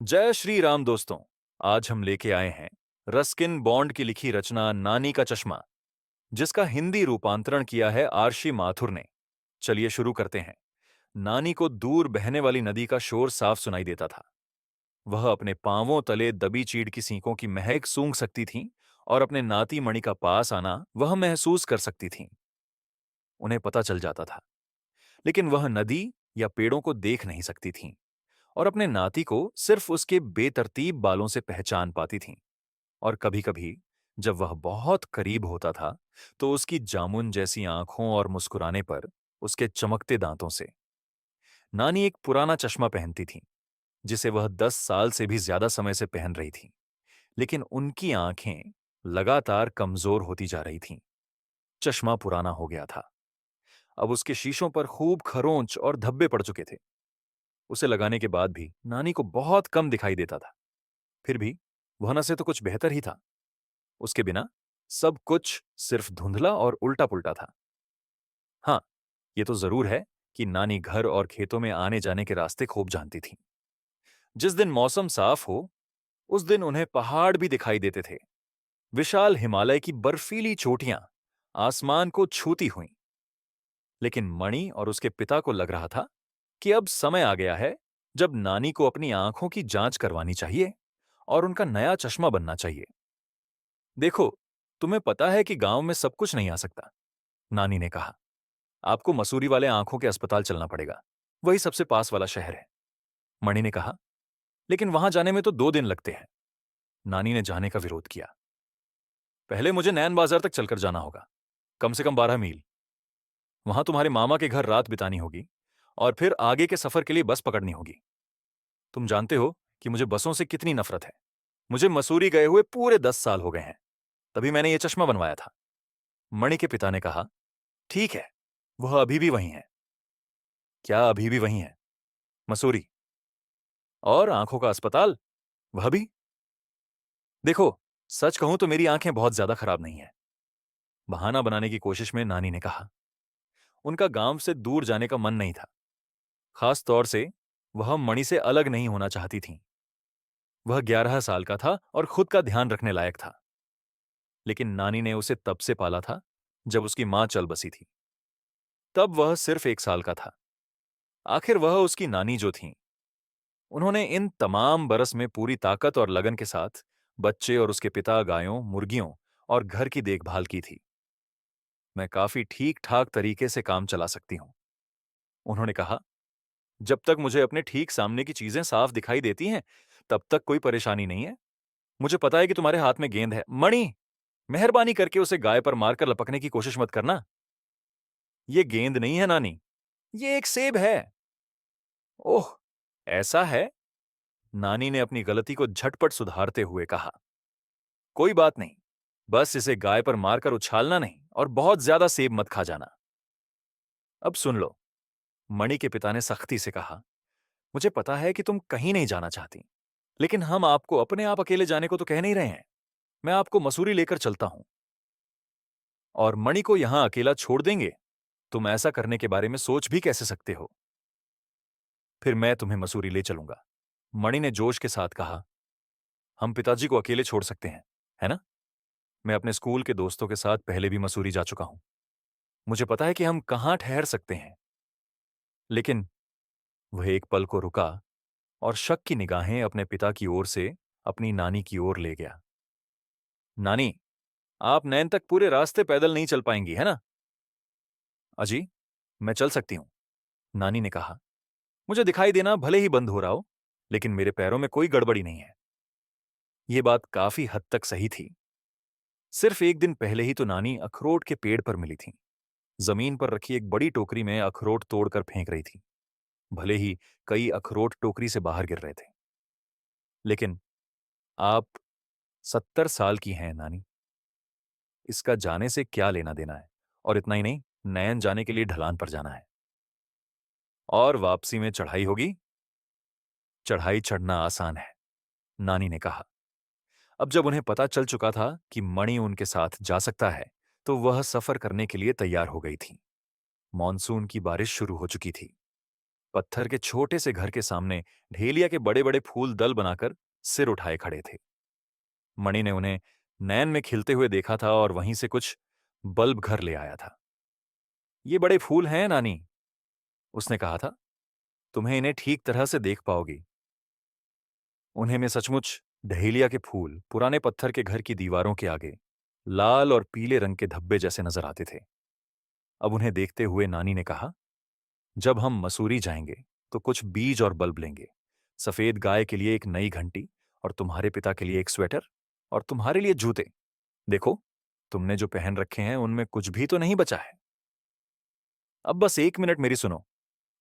जय श्री राम दोस्तों। आज हम लेके आए हैं रस्किन बॉन्ड की लिखी रचना नानी का चश्मा, जिसका हिंदी रूपांतरण किया है आरशी माथुर ने। चलिए शुरू करते हैं। नानी को दूर बहने वाली नदी का शोर साफ सुनाई देता था। वह अपने पांवों तले दबी चीड़ की सींकों की महक सूंघ सकती थीं और अपने नाती मणि का पास आना वह महसूस कर सकती थीं। उन्हें पता चल जाता था, लेकिन वह नदी या पेड़ों को देख नहीं सकती थीं और अपने नाती को सिर्फ उसके बेतरतीब बालों से पहचान पाती थीं। और कभी-कभी जब वह बहुत करीब होता था, तो उसकी जामुन जैसी आंखों और मुस्कुराने पर, उसके चमकते दांतों से। नानी एक पुराना चश्मा पहनती थीं, जिसे वह 10 साल से भी ज्यादा समय से पहन रही थीं, लेकिन उनकी आंखें लगातार कमजोर होती जा रही थीं। चश्मा पुराना हो गया था। अब उसके शीशों पर खूब खरोंच और धब्बे पड़ चुके थे। उसे लगाने के बाद भी नानी को बहुत कम दिखाई देता था। फिर भी वहना से तो कुछ बेहतर ही था। उसके बिना सब कुछ सिर्फ धुंधला और उल्टा-पुल्टा था। हाँ, ये तो जरूर है कि नानी घर और खेतों में आने-जाने के रास्ते खूब जानती थीं। जिस दिन मौसम साफ हो, उस दिन उन्हें पहाड़ भी दिखाई देते थे। विशाल हिमालय की बर्फीली चोटियां आसमान को छूती हुईं। लेकिन मणि और उसके पिता को लग रहा था कि अब समय आ गया है जब नानी को अपनी आंखों की जांच करवानी चाहिए और उनका नया चश्मा बनना चाहिए। देखो, तुम्हें पता है कि गांव में सब कुछ नहीं आ सकता, नानी ने कहा। आपको मसूरी वाले आंखों के अस्पताल चलना पड़ेगा। वही सबसे पास वाला शहर है। मणि ने कहा, लेकिन वहां जाने में तो 2 दिन लगते हैं। नानी ने जाने का विरोध किया। पहले मुझे नैन बाजार तक चलकर जाना होगा, कम से कम 12 मील। वहां तुम्हारे मामा के घर रात बितानी होगी और फिर आगे के सफर के लिए बस पकड़नी होगी। तुम जानते हो कि मुझे बसों से कितनी नफरत है। मुझे मसूरी गए हुए पूरे 10 साल हो गए हैं। तभी मैंने ये चश्मा बनवाया था। मणि के पिता ने कहा, ठीक है, वह अभी भी वहीं है। क्या अभी भी वहीं है? मसूरी? और आंखों का अस्पताल, वह भी? देखो, सच कहूं तो मेरी आंखें बहुत ज्यादा खराब नहीं है, बहाना बनाने की कोशिश में नानी ने कहा। उनका गांव से दूर जाने का मन नहीं था। खास तौर से वह मणि से अलग नहीं होना चाहती थीं। वह 11 साल का था और खुद का ध्यान रखने लायक था। लेकिन नानी ने उसे तब से पाला था जब उसकी मां चल बसी थी। तब वह सिर्फ 1 साल का था। आखिर वह उसकी नानी जो थीं, उन्होंने इन तमाम बरस में पूरी ताकत और लगन के साथ बच्चे और उसके पिता, गायों, मुर्गियों और घर की देखभाल की थी। मैं काफी ठीक ठाक तरीके से काम चला सकती हूं, उन्होंने कहा। जब तक मुझे अपने ठीक सामने की चीजें साफ दिखाई देती हैं, तब तक कोई परेशानी नहीं है। मुझे पता है कि तुम्हारे हाथ में गेंद है। मणि, मेहरबानी करके उसे गाय पर मारकर लपकने की कोशिश मत करना। ये गेंद नहीं है नानी, ये एक सेब है। ओह, ऐसा है? नानी ने अपनी गलती को झटपट सुधारते हुए कहा। कोई बात नहीं, बस इसे गाय पर मारकर उछालना नहीं और बहुत ज्यादा सेब मत खा जाना। अब सुन लो, मणि के पिता ने सख्ती से कहा। मुझे पता है कि तुम कहीं नहीं जाना चाहती, लेकिन हम आपको अपने आप अकेले जाने को तो कह नहीं रहे हैं। मैं आपको मसूरी लेकर चलता हूं और मणि को यहां अकेला छोड़ देंगे। तुम ऐसा करने के बारे में सोच भी कैसे सकते हो? फिर मैं तुम्हें मसूरी ले चलूंगा, मणि ने जोश के साथ कहा। हम पिताजी को अकेले छोड़ सकते हैं, है ना? मैं अपने स्कूल के दोस्तों के साथ पहले भी मसूरी जा चुका हूं। मुझे पता है कि हम कहां ठहर सकते हैं। लेकिन वह एक पल को रुका और शक की निगाहें अपने पिता की ओर से अपनी नानी की ओर ले गया। नानी, आप नैन तक पूरे रास्ते पैदल नहीं चल पाएंगी, है ना? अजी, मैं चल सकती हूं, नानी ने कहा। मुझे दिखाई देना भले ही बंद हो रहा हो, लेकिन मेरे पैरों में कोई गड़बड़ी नहीं है। यह बात काफी हद तक सही थी। सिर्फ एक दिन पहले ही तो नानी अखरोट के पेड़ पर मिली थी। जमीन पर रखी एक बड़ी टोकरी में अखरोट तोड़कर फेंक रही थी। भले ही कई अखरोट टोकरी से बाहर गिर रहे थे। लेकिन आप 70 साल की हैं नानी। इसका जाने से क्या लेना देना है? और इतना ही नहीं, नयन जाने के लिए ढलान पर जाना है और वापसी में चढ़ाई होगी। चढ़ाई चढ़ना आसान है, नानी ने कहा। अब जब उन्हें पता चल चुका था कि मणि उनके साथ जा सकता है, तो वह सफर करने के लिए तैयार हो गई थी। मॉनसून की बारिश शुरू हो चुकी थी। पत्थर के छोटे से घर के सामने ढेलिया के बड़े बड़े फूल दल बनाकर सिर उठाए खड़े थे। मणि ने उन्हें नैन में खिलते हुए देखा था और वहीं से कुछ बल्ब घर ले आया था। ये बड़े फूल हैं नानी, उसने कहा था। तुम्हें इन्हें ठीक तरह से देख पाओगी। उन्हें में सचमुच डहेलिया के फूल पुराने पत्थर के घर की दीवारों के आगे लाल और पीले रंग के धब्बे जैसे नजर आते थे। अब उन्हें देखते हुए नानी ने कहा, जब हम मसूरी जाएंगे तो कुछ बीज और बल्ब लेंगे। सफेद गाय के लिए एक नई घंटी, और तुम्हारे पिता के लिए एक स्वेटर, और तुम्हारे लिए जूते। देखो, तुमने जो पहन रखे हैं उनमें कुछ भी तो नहीं बचा है। अब बस 1 मिनट मेरी सुनो,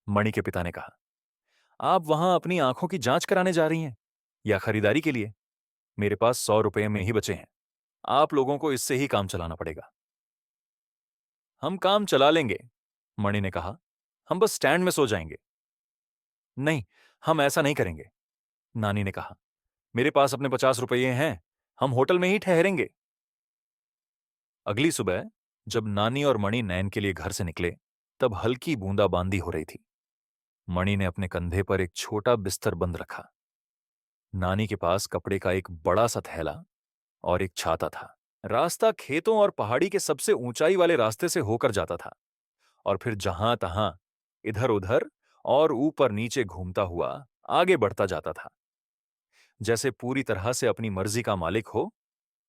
मणि के पिता ने कहा। आप वहां अपनी आंखों की जांच कराने जा रही हैं या खरीदारी के लिए? मेरे पास 100 रुपए में ही बचे हैं। आप लोगों को इससे ही काम चलाना पड़ेगा। हम काम चला लेंगे, मणि ने कहा। हम बस स्टैंड में सो जाएंगे। नहीं, हम ऐसा नहीं करेंगे, नानी ने कहा। मेरे पास अपने 50 रुपये हैं। हम होटल में ही ठहरेंगे। अगली सुबह जब नानी और मणि नैन के लिए घर से निकले, तब हल्की बूंदाबांदी हो रही थी। मणि ने अपने कंधे पर एक छोटा बिस्तर बंद रखा। नानी के पास कपड़े का एक बड़ा सा थैला और एक छाता था। रास्ता खेतों और पहाड़ी के सबसे ऊंचाई वाले रास्ते से होकर जाता था और फिर जहां तहां, इधर उधर और ऊपर नीचे घूमता हुआ आगे बढ़ता जाता था, जैसे पूरी तरह से अपनी मर्जी का मालिक हो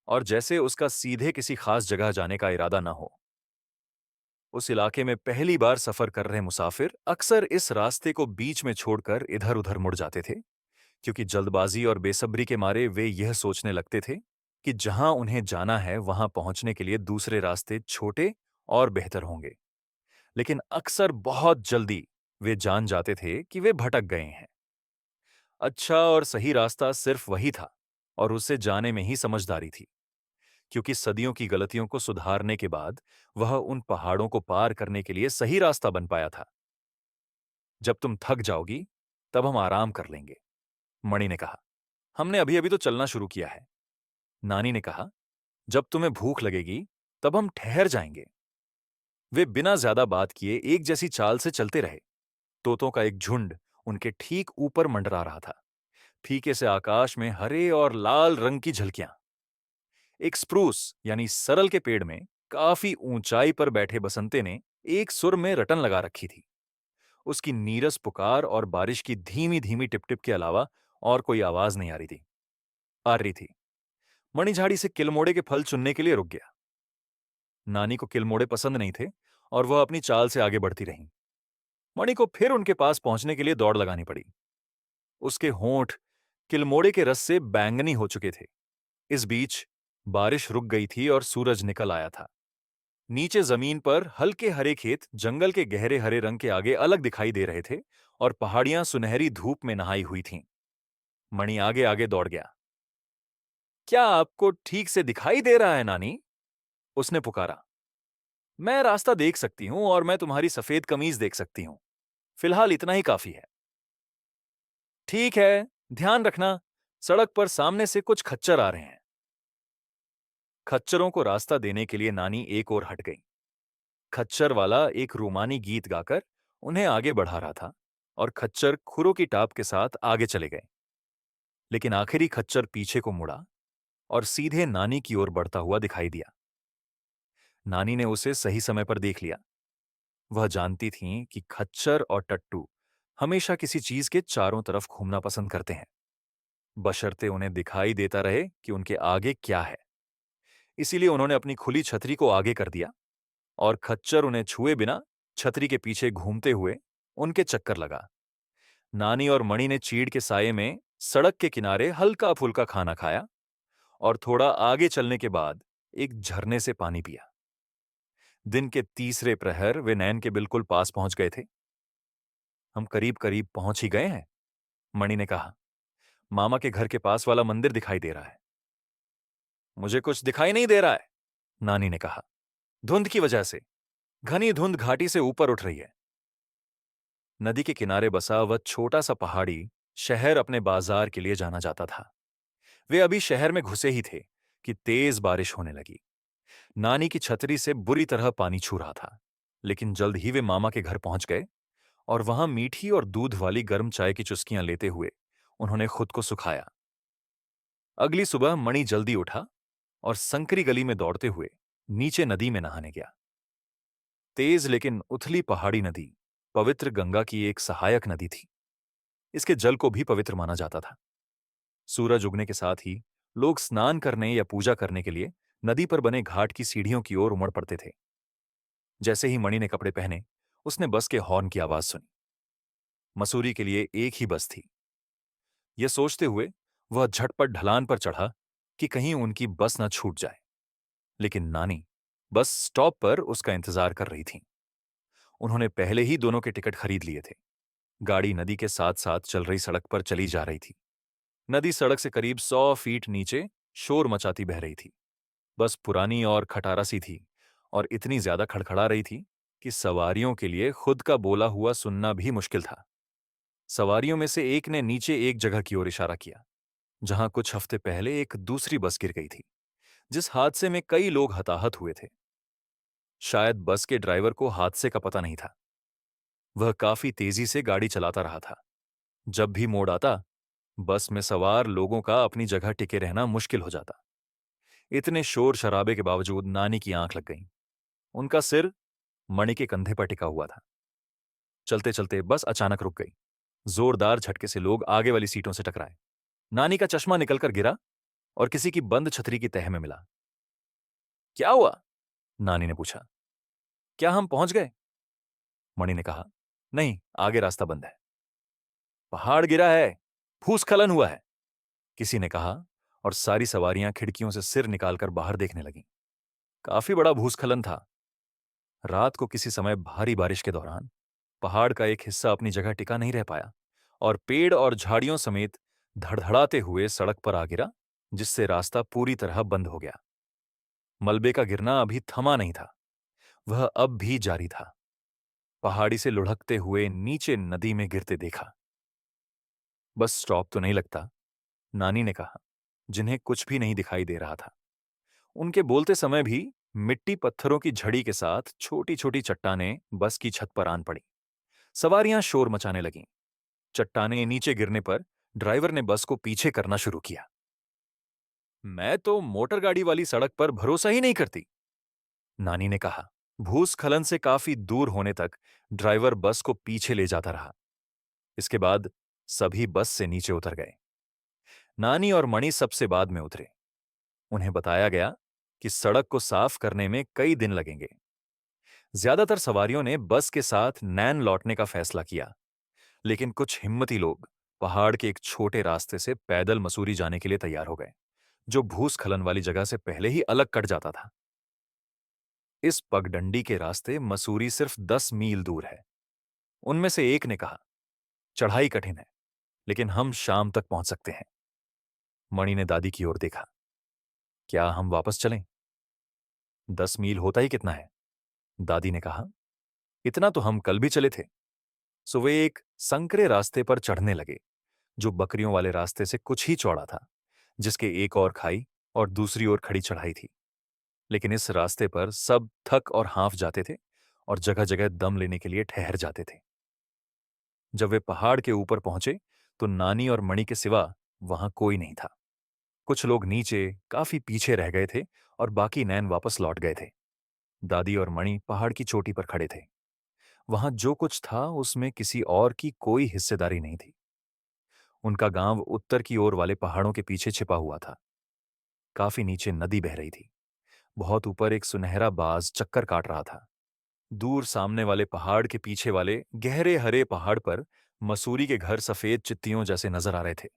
और जैसे उसका सीधे किसी खास जगह जाने का इरादा न हो। उस इलाके में पहली बार सफर कर रहे मुसाफिर अक्सर इस रास्ते को बीच में छोड़कर इधर उधर मुड़ जाते थे, क्योंकि जल्दबाजी और बेसब्री के मारे वे यह सोचने लगते थे कि जहां उन्हें जाना है वहां पहुंचने के लिए दूसरे रास्ते छोटे और बेहतर होंगे। लेकिन अक्सर बहुत जल्दी वे जान जाते थे कि वे भटक गए हैं। अच्छा और सही रास्ता सिर्फ वही था, और उसे जाने में ही समझदारी थी, क्योंकि सदियों की गलतियों को सुधारने के बाद वह उन पहाड़ों को पार करने के लिए सही रास्ता बन पाया था। जब तुम थक जाओगी तब हम आराम कर लेंगे, मणि ने कहा। हमने अभी अभी तो चलना शुरू किया है, नानी ने कहा। जब तुम्हें भूख लगेगी तब हम ठहर जाएंगे। वे बिना ज्यादा बात किए एक जैसी चाल से चलते रहे। तोतों का एक झुंड उनके ठीक ऊपर मंडरा रहा था। फीके से आकाश में हरे और लाल रंग की झलकियां। एक स्प्रूस यानी सरल के पेड़ में काफी ऊंचाई पर बैठे बसंते ने एक सुर में रटन लगा रखी थी। उसकी नीरस पुकार और बारिश की धीमी धीमी टिप-टिप के अलावा और कोई आवाज नहीं आ रही थी। मणिझाड़ी से किलमोड़े के फल चुनने के लिए रुक गया। नानी को किलमोड़े पसंद नहीं थे और वह अपनी चाल से आगे बढ़ती रहीं। मणि को फिर उनके पास पहुंचने के लिए दौड़ लगानी पड़ी। उसके होंठ किलमोड़े के रस से बैंगनी हो चुके थे। इस बीच बारिश रुक गई थी और सूरज निकल आया था। नीचे जमीन पर हल्के हरे खेत जंगल के गहरे हरे रंग के आगे अलग दिखाई दे रहे थे और पहाड़ियां सुनहरी धूप में नहाई हुई थीं। मणि आगे आगे दौड़ गया। क्या आपको ठीक से दिखाई दे रहा है नानी? उसने पुकारा। मैं रास्ता देख सकती हूं और मैं तुम्हारी सफेद कमीज देख सकती हूं। फिलहाल इतना ही काफी है। ठीक है, ध्यान रखना, सड़क पर सामने से कुछ खच्चर आ रहे हैं। खच्चरों को रास्ता देने के लिए नानी एक ओर हट गई। खच्चर वाला एक रूमानी गीत गाकर उन्हें आगे बढ़ा रहा था और खच्चर खुरों की टाप के साथ आगे चले गए। लेकिन आखिरी खच्चर पीछे को मुड़ा और सीधे नानी की ओर बढ़ता हुआ दिखाई दिया। नानी ने उसे सही समय पर देख लिया। वह जानती थीं कि खच्चर और टट्टू हमेशा किसी चीज के चारों तरफ घूमना पसंद करते हैं, बशर्ते उन्हें दिखाई देता रहे कि उनके आगे क्या है। इसीलिए उन्होंने अपनी खुली छतरी को आगे कर दिया और खच्चर उन्हें छुए बिना छतरी के पीछे घूमते हुए उनके चक्कर लगा। नानी और मणि ने चीड़ के साये में सड़क के किनारे हल्का फुल्का खाना खाया और थोड़ा आगे चलने के बाद एक झरने से पानी पिया। दिन के तीसरे प्रहर वे नैन के बिल्कुल पास पहुंच गए थे। हम करीब करीब पहुंच ही गए हैं, मणि ने कहा। मामा के घर के पास वाला मंदिर दिखाई दे रहा है। मुझे कुछ दिखाई नहीं दे रहा है, नानी ने कहा। धुंध की वजह से घनी धुंध घाटी से ऊपर उठ रही है। नदी के किनारे बसा वह छोटा सा पहाड़ी शहर अपने बाजार के लिए जाना जाता था। वे अभी शहर में घुसे ही थे कि तेज बारिश होने लगी। नानी की छतरी से बुरी तरह पानी छू रहा था, लेकिन जल्द ही वे मामा के घर पहुंच गए और वहां मीठी और दूध वाली गर्म चाय की चुस्कियां लेते हुए उन्होंने खुद को सुखाया। अगली सुबह मणि जल्दी उठा और संकरी गली में दौड़ते हुए नीचे नदी में नहाने गया। तेज लेकिन उथली पहाड़ी नदी पवित्र गंगा की एक सहायक नदी थी। इसके जल को भी पवित्र माना जाता था। सूरज उगने के साथ ही लोग स्नान करने या पूजा करने के लिए नदी पर बने घाट की सीढ़ियों की ओर उमड़ पड़ते थे। जैसे ही मणि ने कपड़े पहने, उसने बस के हॉर्न की आवाज सुनी। मसूरी के लिए एक ही बस थी। यह सोचते हुए वह झटपट ढलान पर चढ़ा कि कहीं उनकी बस न छूट जाए। लेकिन नानी बस स्टॉप पर उसका इंतजार कर रही थी। उन्होंने पहले ही दोनों के टिकट खरीद लिए थे। गाड़ी नदी के साथ साथ चल रही सड़क पर चली जा रही थी। नदी सड़क से करीब 100 फीट नीचे शोर मचाती बह रही थी। बस पुरानी और खटारा सी थी और इतनी ज्यादा खड़खड़ा रही थी कि सवारियों के लिए खुद का बोला हुआ सुनना भी मुश्किल था। सवारियों में से एक ने नीचे एक जगह की ओर इशारा किया, जहां कुछ हफ्ते पहले एक दूसरी बस गिर गई थी, जिस हादसे में कई लोग हताहत हुए थे। शायद बस के ड्राइवर को हादसे का पता नहीं था। वह काफी तेजी से गाड़ी चलाता रहा था। जब भी मोड़ आता, बस में सवार लोगों का अपनी जगह टिके रहना मुश्किल हो जाता। इतने शोर शराबे के बावजूद नानी की आंख लग गई। उनका सिर मणि के कंधे पर टिका हुआ था। चलते चलते बस अचानक रुक गई। जोरदार झटके से लोग आगे वाली सीटों से टकराए। नानी का चश्मा निकलकर गिरा और किसी की बंद छतरी की तह में मिला। क्या हुआ? नानी ने पूछा। क्या हम पहुंच गए? मणि ने कहा, नहीं, आगे रास्ता बंद है। पहाड़ गिरा है, भूस्खलन हुआ है, किसी ने कहा, और सारी सवारियां खिड़कियों से सिर निकालकर बाहर देखने लगीं। काफी बड़ा भूस्खलन था। रात को किसी समय भारी बारिश के दौरान पहाड़ का एक हिस्सा अपनी जगह टिका नहीं रह पाया और पेड़ और झाड़ियों समेत धड़धड़ाते हुए सड़क पर आ गिरा, जिससे रास्ता पूरी तरह बंद हो गया। मलबे का गिरना अभी थमा नहीं था, वह अब भी जारी था। पहाड़ी से लुढ़कते हुए नीचे नदी में गिरते देखा। बस स्टॉप तो नहीं लगता, नानी ने कहा, जिन्हें कुछ भी नहीं दिखाई दे रहा था। उनके बोलते समय भी मिट्टी पत्थरों की झड़ी के साथ छोटी छोटी चट्टानें बस की छत पर आन पड़ी। सवारियां शोर मचाने लगीं। चट्टानें नीचे गिरने पर ड्राइवर ने बस को पीछे करना शुरू किया। मैं तो मोटर गाड़ी वाली सड़क पर भरोसा ही नहीं करती, नानी ने कहा। भूस्खलन से काफी दूर होने तक ड्राइवर बस को पीछे ले जाता रहा। इसके बाद सभी बस से नीचे उतर गए। नानी और मणि सबसे बाद में उतरे। उन्हें बताया गया कि सड़क को साफ करने में कई दिन लगेंगे। ज्यादातर सवारियों ने बस के साथ नैन लौटने का फैसला किया, लेकिन कुछ हिम्मती लोग पहाड़ के एक छोटे रास्ते से पैदल मसूरी जाने के लिए तैयार हो गए, जो भूस्खलन वाली जगह से पहले ही अलग कट जाता था। इस पगडंडी के रास्ते मसूरी सिर्फ 10 मील दूर है। उनमें से एक ने कहा, चढ़ाई कठिन है, लेकिन हम शाम तक पहुंच सकते हैं। मणि ने दादी की ओर देखा। क्या हम वापस चलें? 10 मील होता ही कितना है, दादी ने कहा। इतना तो हम कल भी चले थे। सो वे एक संकरे रास्ते पर चढ़ने लगे, जो बकरियों वाले रास्ते से कुछ ही चौड़ा था, जिसके एक और खाई और दूसरी ओर खड़ी चढ़ाई थी। लेकिन इस रास्ते पर सब थक और हांफ जाते थे और जगह जगह दम लेने के लिए ठहर जाते थे। जब वे पहाड़ के ऊपर पहुंचे तो नानी और मणि के सिवा वहां कोई नहीं था। कुछ लोग नीचे काफी पीछे रह गए थे और बाकी नैन वापस लौट गए थे। दादी और मणि पहाड़ की चोटी पर खड़े थे। वहां जो कुछ था उसमें किसी और की कोई हिस्सेदारी नहीं थी। उनका गांव उत्तर की ओर वाले पहाड़ों के पीछे छिपा हुआ था। काफी नीचे नदी बह रही थी। बहुत ऊपर एक सुनहरा बाज चक्कर काट रहा था। दूर सामने वाले पहाड़ के पीछे वाले गहरे हरे पहाड़ पर मसूरी के घर सफेद चित्तियों जैसे नजर आ रहे थे।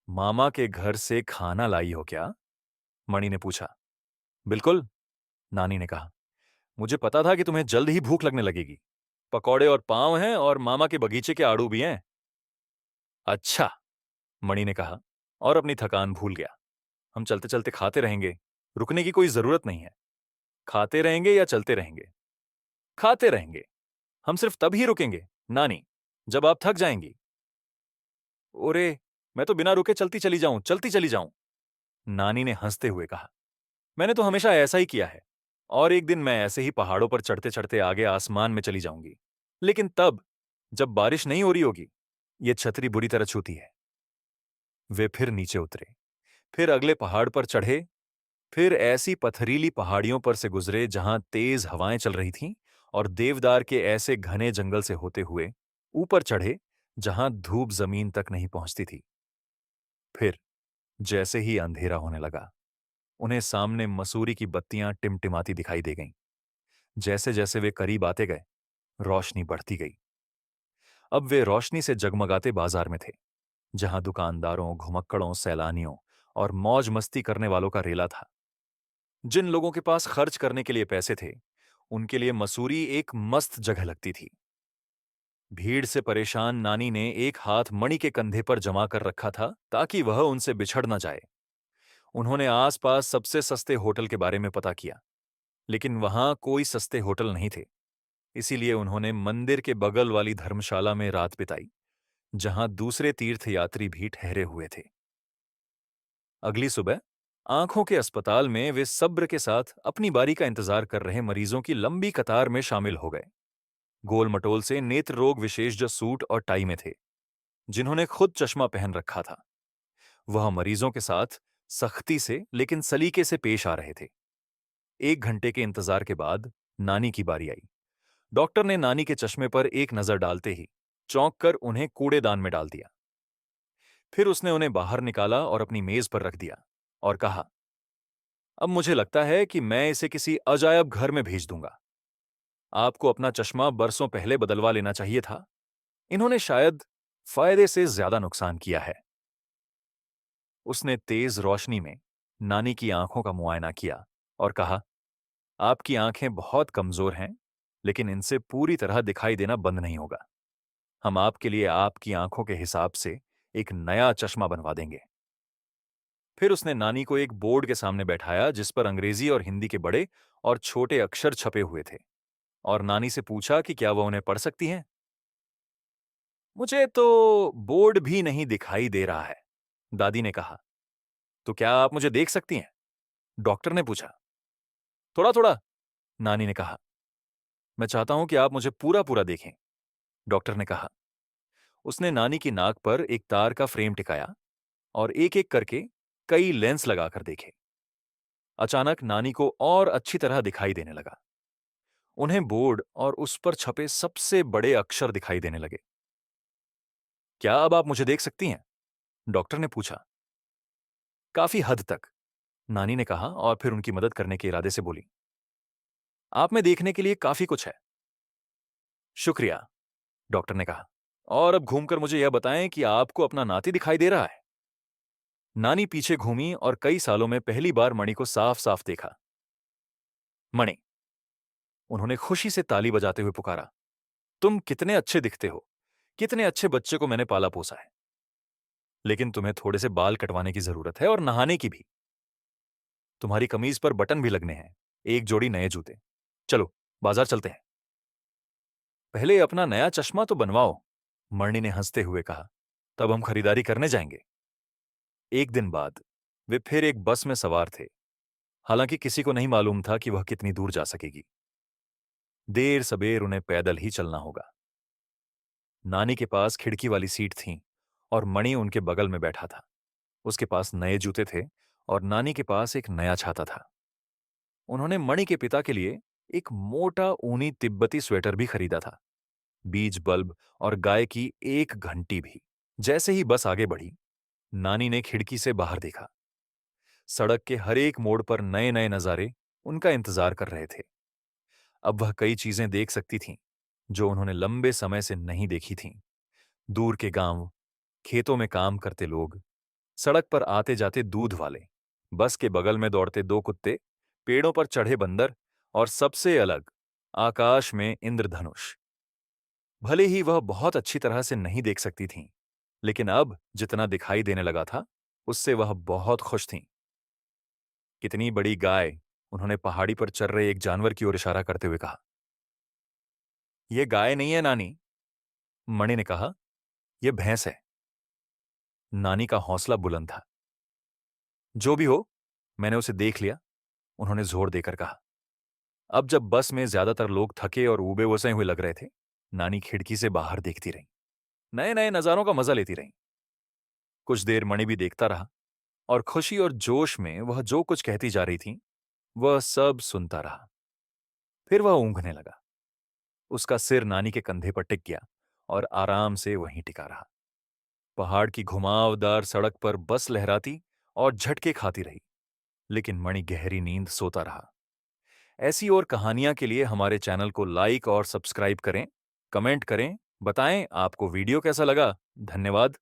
मामा के घर से खाना लाई हो क्या? मणि ने पूछा। बिल्कुल, नानी ने कहा। मुझे पता था कि तुम्हें जल्द ही भूख लगने लगेगी। पकौड़े और पाव हैं और मामा के बगीचे के आड़ू भी हैं। अच्छा, मणि ने कहा और अपनी थकान भूल गया। हम चलते चलते खाते रहेंगे, रुकने की कोई जरूरत नहीं है। खाते रहेंगे या चलते रहेंगे? खाते रहेंगे। हम सिर्फ तभी रुकेंगे, नानी, जब आप थक जाएंगी। ओरे, मैं तो बिना रुके चलती चली जाऊं, नानी ने हंसते हुए कहा। मैंने तो हमेशा ऐसा ही किया है, और एक दिन मैं ऐसे ही पहाड़ों पर चढ़ते चढ़ते आगे आसमान में चली जाऊंगी। लेकिन तब, जब बारिश नहीं हो रही होगी, ये छतरी बुरी तरह छूती है। वे फिर नीचे उतरे, फिर अगले पहाड़ पर चढ़े, फिर ऐसी पथरीली पहाड़ियों पर से गुजरे जहां तेज हवाएं चल रही थीं और देवदार के ऐसे घने जंगल से होते हुए ऊपर चढ़े जहां धूप जमीन तक नहीं पहुंचती थी। फिर जैसे ही अंधेरा होने लगा, उन्हें सामने मसूरी की बत्तियां टिमटिमाती दिखाई दे गईं। जैसे जैसे वे करीब आते गए, रोशनी बढ़ती गई। अब वे रोशनी से जगमगाते बाजार में थे, जहां दुकानदारों, घुमक्कड़ों, सैलानियों और मौज मस्ती करने वालों का रेला था। जिन लोगों के पास खर्च करने के लिए पैसे थे, उनके लिए मसूरी एक मस्त जगह लगती थी। भीड़ से परेशान नानी ने एक हाथ मणि के कंधे पर जमा कर रखा था ताकि वह उनसे बिछड़ न जाए। उन्होंने आसपास सबसे सस्ते होटल के बारे में पता किया, लेकिन वहां कोई सस्ते होटल नहीं थे। इसीलिए उन्होंने मंदिर के बगल वाली धर्मशाला में रात बिताई, जहां दूसरे तीर्थयात्री भी ठहरे हुए थे। अगली सुबह आंखों के अस्पताल में वे सब्र के साथ अपनी बारी का इंतजार कर रहे मरीजों की लंबी कतार में शामिल हो गए। गोल मटोल से नेत्र रोग विशेषज्ञ सूट और टाई में थे, जिन्होंने खुद चश्मा पहन रखा था। वह मरीजों के साथ सख्ती से लेकिन सलीके से पेश आ रहे थे। 1 घंटे के इंतजार के बाद नानी की बारी आई। डॉक्टर ने नानी के चश्मे पर एक नजर डालते ही चौंक कर उन्हें कूड़ेदान में डाल दिया। फिर उसने उन्हें बाहर निकाला और अपनी मेज पर रख दिया और कहा, अब मुझे लगता है कि मैं इसे किसी अजायब घर में भेज दूंगा। आपको अपना चश्मा बरसों पहले बदलवा लेना चाहिए था। इन्होंने शायद फायदे से ज्यादा नुकसान किया है। उसने तेज रोशनी में नानी की आंखों का मुआयना किया और कहा, आपकी आंखें बहुत कमजोर हैं, लेकिन इनसे पूरी तरह दिखाई देना बंद नहीं होगा। हम आपके लिए आपकी आंखों के हिसाब से एक नया चश्मा बनवा देंगे। फिर उसने नानी को एक बोर्ड के सामने बैठाया जिस पर अंग्रेजी और हिंदी के बड़े और छोटे अक्षर छपे हुए थे, और नानी से पूछा कि क्या वह उन्हें पढ़ सकती हैं। मुझे तो बोर्ड भी नहीं दिखाई दे रहा है, दादी ने कहा। तो क्या आप मुझे देख सकती हैं? डॉक्टर ने पूछा। थोड़ा थोड़ा, नानी ने कहा। मैं चाहता हूं कि आप मुझे पूरा पूरा देखें, डॉक्टर ने कहा। उसने नानी की नाक पर एक तार का फ्रेम टिकाया और एक एक करके कई लेंस लगाकर देखे। अचानक नानी को और अच्छी तरह दिखाई देने लगा। उन्हें बोर्ड और उस पर छपे सबसे बड़े अक्षर दिखाई देने लगे। क्या अब आप मुझे देख सकती हैं? डॉक्टर ने पूछा। काफी हद तक, नानी ने कहा और फिर उनकी मदद करने के इरादे से बोली, आप में देखने के लिए काफी कुछ है। शुक्रिया, डॉक्टर ने कहा। और अब घूमकर मुझे यह बताएं कि आपको अपना नाती दिखाई दे रहा है। नानी पीछे घूमी और कई सालों में पहली बार मणि को साफ साफ देखा। मणि, उन्होंने खुशी से ताली बजाते हुए पुकारा, तुम कितने अच्छे दिखते हो। कितने अच्छे बच्चे को मैंने पाला पोसा है। लेकिन तुम्हें थोड़े से बाल कटवाने की जरूरत है और नहाने की भी। तुम्हारी कमीज पर बटन भी लगने हैं। एक जोड़ी नए जूते। चलो, बाजार चलते हैं। पहले अपना नया चश्मा तो बनवाओ, मणि ने हंसते हुए कहा। तब हम खरीदारी करने जाएंगे। एक दिन बाद वे फिर एक बस में सवार थे। हालांकि किसी को नहीं मालूम था कि वह कितनी दूर जा सकेगी। देर सबेर उन्हें पैदल ही चलना होगा। नानी के पास खिड़की वाली सीट थी और मणि उनके बगल में बैठा था। उसके पास नए जूते थे और नानी के पास एक नया छाता था। उन्होंने मणि के पिता के लिए एक मोटा ऊनी तिब्बती स्वेटर भी खरीदा था, बीज बल्ब और गाय की एक घंटी भी। जैसे ही बस आगे बढ़ी, नानी ने खिड़की से बाहर देखा। सड़क के हर एक मोड़ पर नए नए नजारे उनका इंतजार कर रहे थे। अब वह कई चीजें देख सकती थीं जो उन्होंने लंबे समय से नहीं देखी थीं। दूर के गांव, खेतों में काम करते लोग, सड़क पर आते जाते दूध वाले, बस के बगल में दौड़ते दो कुत्ते, पेड़ों पर चढ़े बंदर और सबसे अलग, आकाश में इंद्रधनुष। भले ही वह बहुत अच्छी तरह से नहीं देख सकती थीं, लेकिन अब जितना दिखाई देने लगा था, उससे वह बहुत खुश थीं। कितनी बड़ी गाय, उन्होंने पहाड़ी पर चर रहे एक जानवर की ओर इशारा करते हुए कहा। यह गाय नहीं है नानी, मणि ने कहा, यह भैंस है। नानी का हौसला बुलंद था। जो भी हो, मैंने उसे देख लिया, उन्होंने जोर देकर कहा। अब जब बस में ज्यादातर लोग थके और ऊबे वसे हुए लग रहे थे, नानी खिड़की से बाहर देखती रही, नए नए नजारों का मजा लेती रही। कुछ देर मणि भी देखता रहा और खुशी और जोश में वह जो कुछ कहती जा रही थी वह सब सुनता रहा। फिर वह ऊँघने लगा। उसका सिर नानी के कंधे पर टिक गया और आराम से वहीं टिका रहा। पहाड़ की घुमावदार सड़क पर बस लहराती और झटके खाती रही, लेकिन मणि गहरी नींद सोता रहा। ऐसी और कहानियां के लिए हमारे चैनल को लाइक और सब्सक्राइब करें, कमेंट करें, बताएं आपको वीडियो कैसा लगा। धन्यवाद।